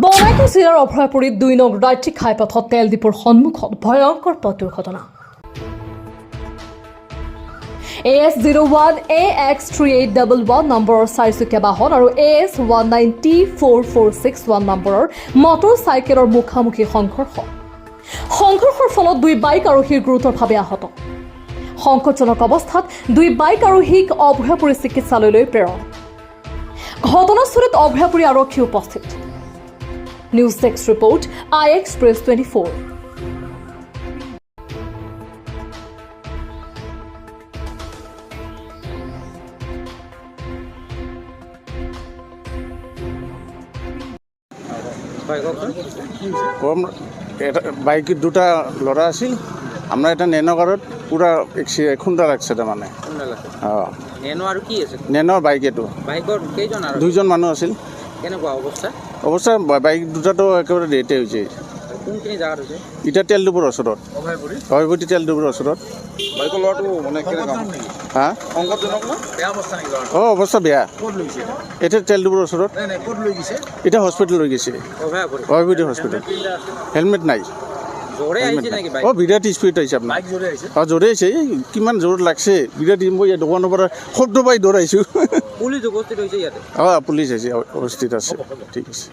বঙাইগাঁও জিলাৰ অভয়াপুৰীত ২ নং ৰাজ্যিক ঘাইপথত তেল ডিপোৰ সন্মুখত ভয়ংকৰ পথ দুৰ্ঘটনা। AS01 AX3811 নম্বৰৰ চাৰিচকীয়া বাহন আৰু AS19T4461 নম্বৰৰ মটৰ চাইকেলৰ মুখামুখি সংঘৰ্ষৰ ফলত 2 বাইক আৰোহীৰ গুৰুতৰভাৱে আহত। সংকটজনক অৱস্থাত 2 বাইক আৰোহীক অভয়াপুৰী চিকিৎসালয়লৈ প্ৰেৰণ। ঘটনাস্থলীত অভয়াপুৰী আৰক্ষী উপস্থিত। News desk report iExpress 24। Bike দুটা ল'ৰা আছিল আমাৰ এটা নেনো কাৰত পুৰা খুন্দা লাগছে তাৰমানে নেনৰ বাইক এইটো দুইজন মানুহ আছিল। অৱস্থা বাইক দুটাতো একেবাৰে ডেথে হৈছে। এতিয়া তেল ডিপোৰ ওচৰত অভয়াপুৰী তেল ডিপোৰ ওচৰত অৱস্থা বেয়া। এতিয়া তেল ডিপোৰ ওচৰত এতিয়া হস্পিটেল লৈ গৈছে অভয়াপুৰী হস্পিটেল। হেলমেট নাই। বিৰাট স্পীড আহিছে আপোনাৰ জোৰে আহিছে। কিমান জোৰ লাগছে বিৰাট। মই দোকানৰ পৰা শব্দ পাই দৌৰাইছোঁ। পুলিচ আহিছে উপস্থিত আছে। ঠিক আছে।